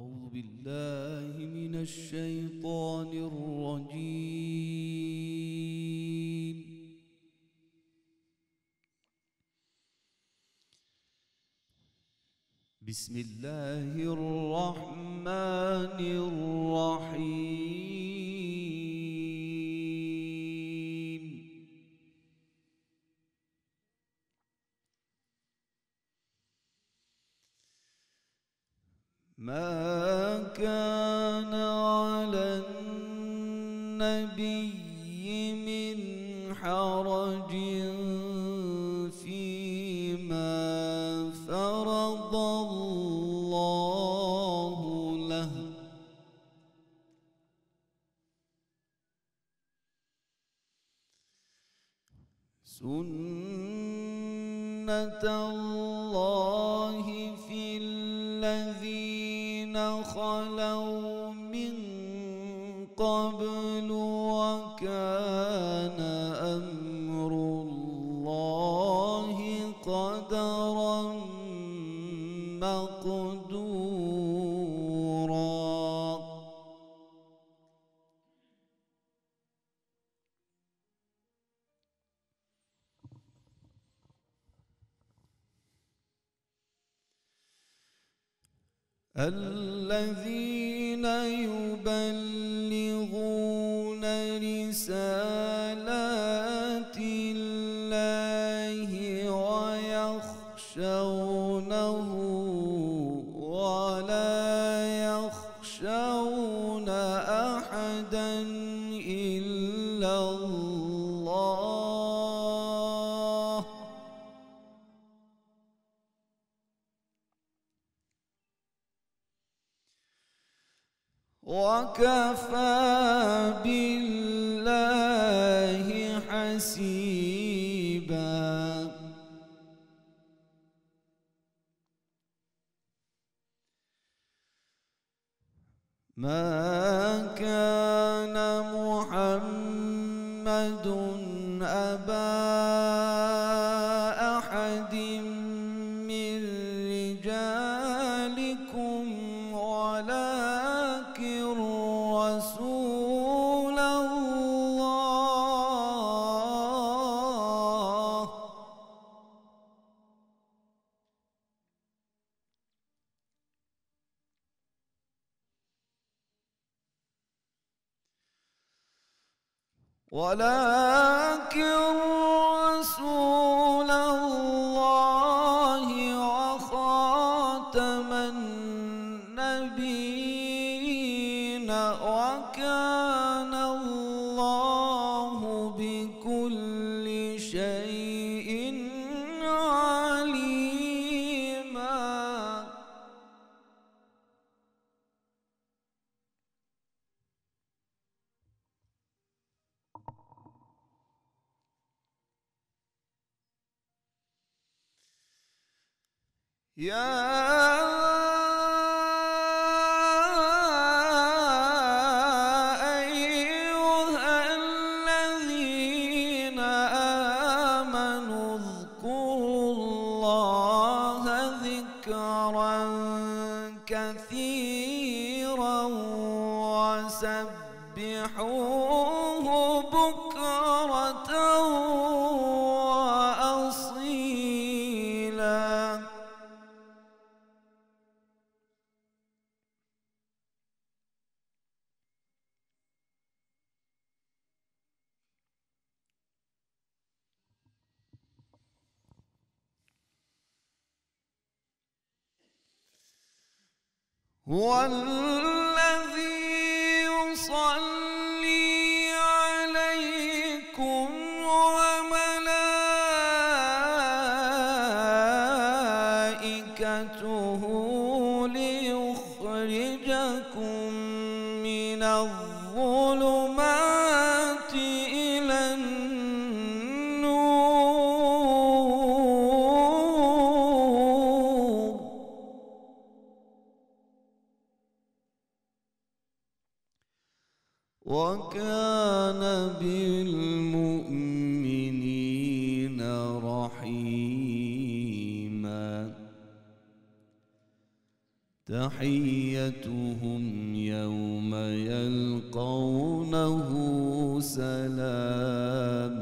أعوذ بالله من الشيطان الرجيم. بسم الله الرحمن الرحيم. ما كان على النبي من حرج فيما فرض الله له، سنة الله في الذين خلوا من قبل، وكان أمر الله قدرا مقدورا. الذين يبلغون رسالات الله ويخشونه ولا يخشون أحدا إلا الله، وكفى بالله حسيبا. ما كان محمد أبا أحد من رجالكم ولكن رسول الله وخاتم النبيين، وكان الله بكل شيء عليما. يا أيها الذين آمنوا اذكروا الله ذكرا كثيرا وسبحوه بكرة وأصيلا. هو الذي يصلي عليكم وملائكته ليخرجكم من الظلمات إلى النور، وكان بالمؤمنين رحيما. تحيتهم يوم يلقونه سلام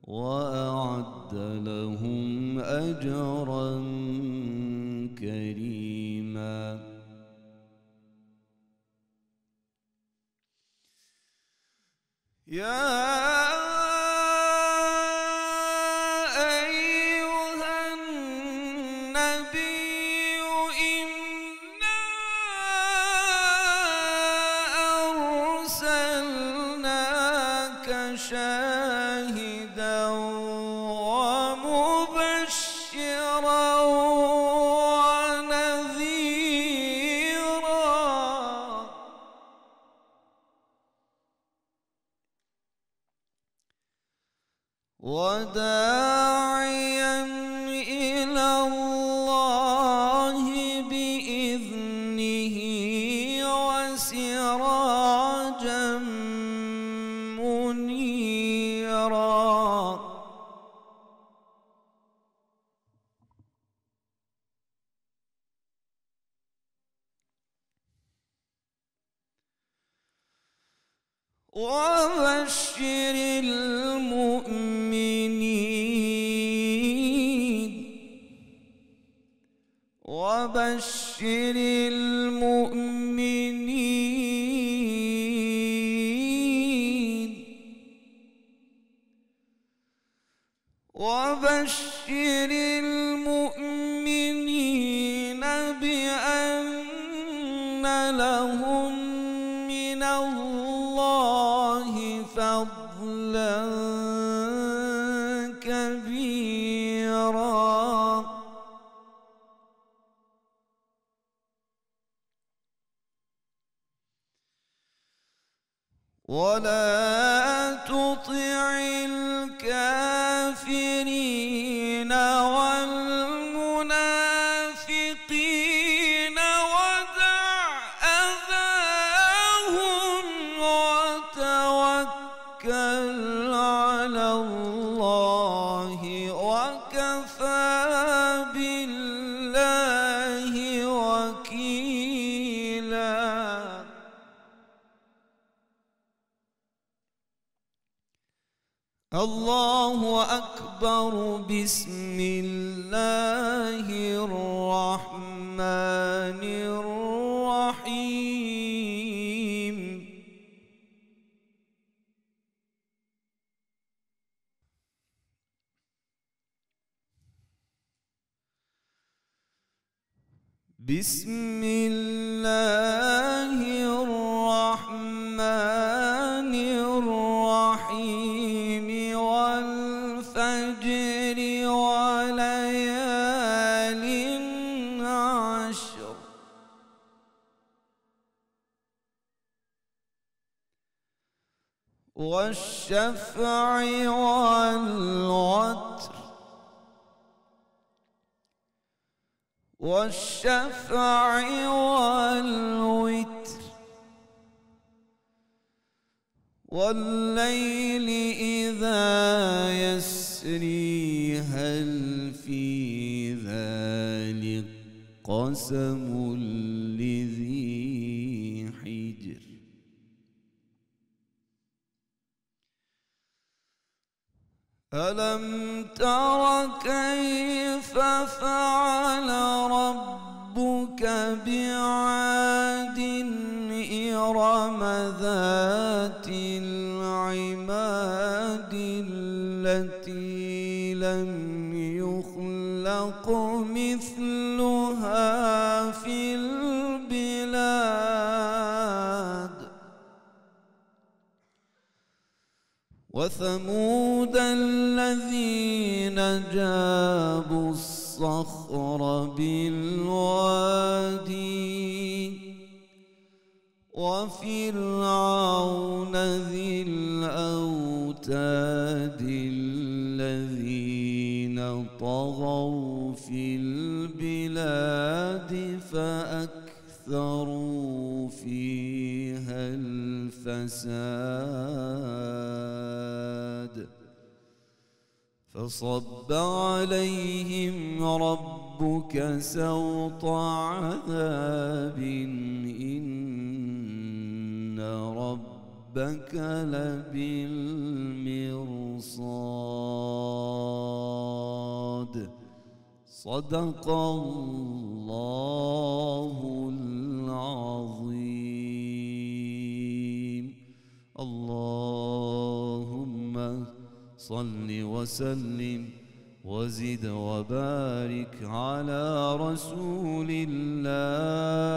وأعد لهم أجرا كريما. يا أيها النبي إنا أرسلناك شاهدا ومبشرا ونذيرا وداعيا إلى الله بإذنه وسراجا منيرا. وبشر وبشر المؤمنين وبشر المؤمنين بأن لهم من الله فضلا كبيرا. ولا تطع الكافرين والمنافقين ودع أذاهم وتوكل على الله وكفى بالله وكيلا. الله أكبر. بسم الله الرحمن الرحيم. بسم الله الرحمن الرحيم. والفجر وليال عشر. والشفع والوتر. والشفع والوتر. والليل إذا يسري هل في ذلك قسم لذي حجر. ألم تر كيف فعل ربك بعاد إرم ذات العماد التي لم يخلق مثلها في البلاد. وثمود الذين جابوا الصخر بالوادي. وفرعون ذي الأوتاد الذين طغوا في البلاد فأكثروا فيها الفساد فصب عليهم ربك سوط عذاب إن ربك لبالمرصاد. صدق الله العظيم. اللهم صل وسلم وزد وبارك على رسول الله